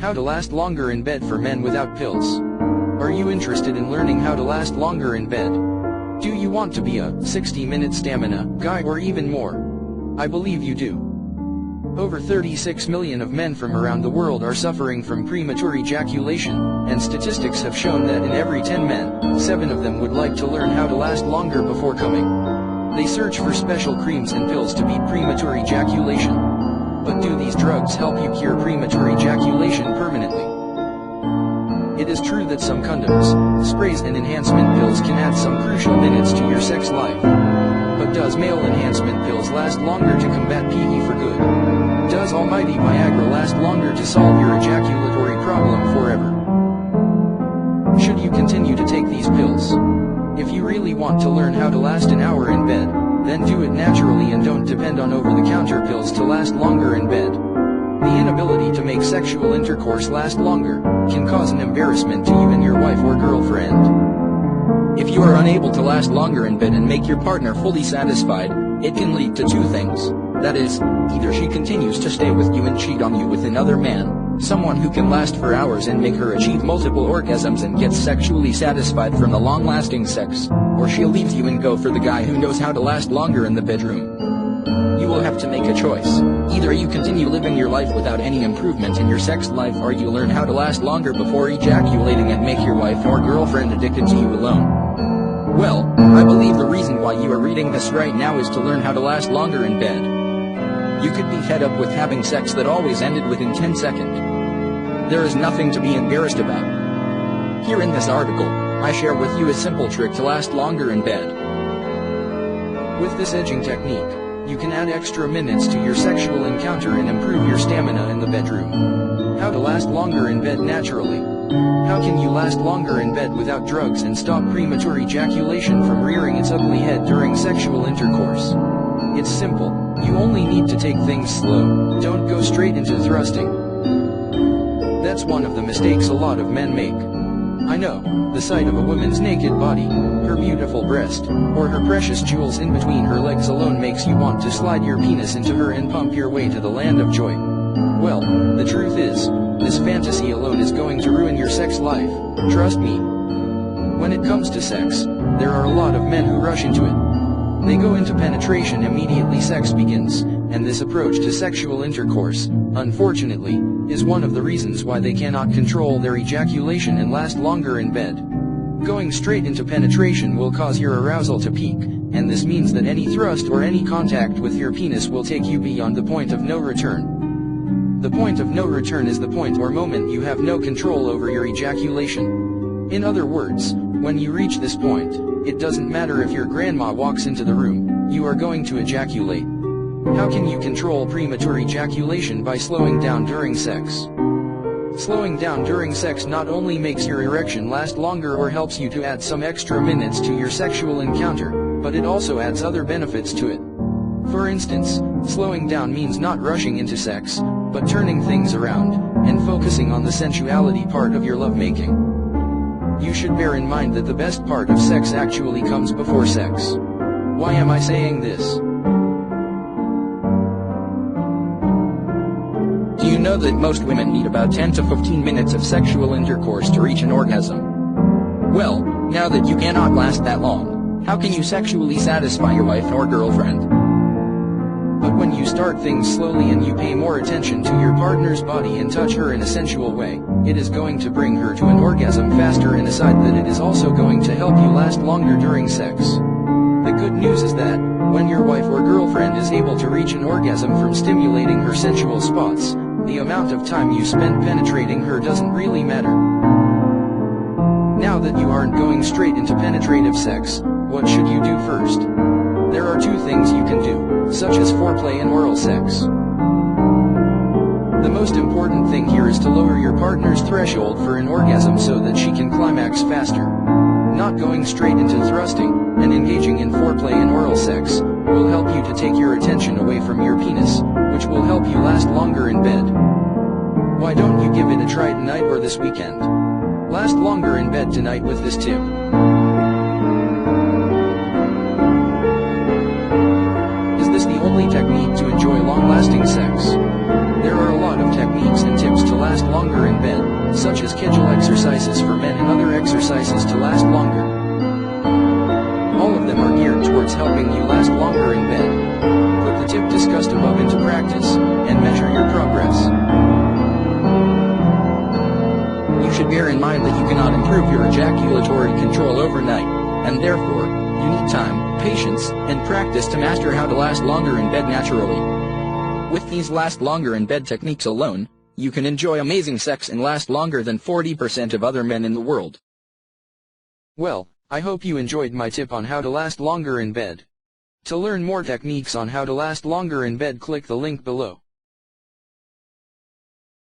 How to last longer in bed for men without pills. Are you interested in learning how to last longer in bed? Do you want to be a 60-minute stamina guy or even more? I believe you do. Over 36 million of men from around the world are suffering from premature ejaculation, and statistics have shown that in every 10 men, 7 of them would like to learn how to last longer before coming. They search for special creams and pills to beat premature ejaculation. But do these drugs help you cure premature ejaculation permanently? It is true that some condoms, sprays and enhancement pills can add some crucial minutes to your sex life. But does male enhancement pills last longer to combat PE for good? Does almighty Viagra last longer to solve your ejaculatory problem forever? Should you continue to take these pills? If you really want to learn how to last an hour in bed, then do it naturally and don't depend on over-the-counter pills to last longer in bed. The inability to make sexual intercourse last longer can cause an embarrassment to you and your wife or girlfriend. If you are unable to last longer in bed and make your partner fully satisfied, it can lead to 2 things. That is, either she continues to stay with you and cheat on you with another man, someone who can last for hours and make her achieve multiple orgasms and gets sexually satisfied from the long-lasting sex, or she'll leave you and go for the guy who knows how to last longer in the bedroom. You will have to make a choice. Either you continue living your life without any improvement in your sex life, or you learn how to last longer before ejaculating and make your wife or girlfriend addicted to you alone. Well, I believe the reason why you are reading this right now is to learn how to last longer in bed. You could be fed up with having sex that always ended within 10 seconds. There is nothing to be embarrassed about. Here in this article, I share with you a simple trick to last longer in bed. With this edging technique, you can add extra minutes to your sexual encounter and improve your stamina in the bedroom. How to last longer in bed naturally. How can you last longer in bed without drugs and stop premature ejaculation from rearing its ugly head during sexual intercourse? It's simple. You only need to take things slow. Don't go straight into thrusting. That's one of the mistakes a lot of men make. I know, the sight of a woman's naked body, her beautiful breast, or her precious jewels in between her legs alone makes you want to slide your penis into her and pump your way to the land of joy. Well, the truth is, this fantasy alone is going to ruin your sex life, trust me. When it comes to sex, there are a lot of men who rush into it. They go into penetration immediately sex begins, and this approach to sexual intercourse, unfortunately, is one of the reasons why they cannot control their ejaculation and last longer in bed. Going straight into penetration will cause your arousal to peak, and this means that any thrust or any contact with your penis will take you beyond the point of no return. The point of no return is the point or moment you have no control over your ejaculation. In other words, when you reach this point, it doesn't matter if your grandma walks into the room, you are going to ejaculate. How can you control premature ejaculation? By slowing down during sex. Slowing down during sex not only makes your erection last longer or helps you to add some extra minutes to your sexual encounter, but it also adds other benefits to it. For instance, slowing down means not rushing into sex, but turning things around, and focusing on the sensuality part of your lovemaking. You should bear in mind that the best part of sex actually comes before sex. Why am I saying this? Do you know that most women need about 10 to 15 minutes of sexual intercourse to reach an orgasm? Well, now that you cannot last that long, how can you sexually satisfy your wife or girlfriend? But when you start things slowly and you pay more attention to your partner's body and touch her in a sensual way, it is going to bring her to an orgasm faster, and aside that, it is also going to help you last longer during sex. The good news is that, when your wife or girlfriend is able to reach an orgasm from stimulating her sensual spots, the amount of time you spend penetrating her doesn't really matter. Now that you aren't going straight into penetrative sex, what should you do first? There are 2 things you can do, such as foreplay and oral sex. The most important thing here is to lower your partner's threshold for an orgasm so that she can climax faster. Not going straight into thrusting, and engaging in foreplay and oral sex, will help you to take your attention away from your penis, which will help you last longer in bed. Why don't you give it a try tonight or this weekend? Last longer in bed tonight with this tip. Is this the only technique to enjoy long-lasting sex? There are a lot of techniques and tips to last longer such as Kegel exercises for men and other exercises to last longer. All of them are geared towards helping you last longer in bed. Put the tip discussed above into practice, and measure your progress. You should bear in mind that you cannot improve your ejaculatory control overnight, and therefore, you need time, patience, and practice to master how to last longer in bed naturally. With these last longer in bed techniques alone, you can enjoy amazing sex and last longer than 40% of other men in the world. Well, I hope you enjoyed my tip on how to last longer in bed. To learn more techniques on how to last longer in bed, click the link below.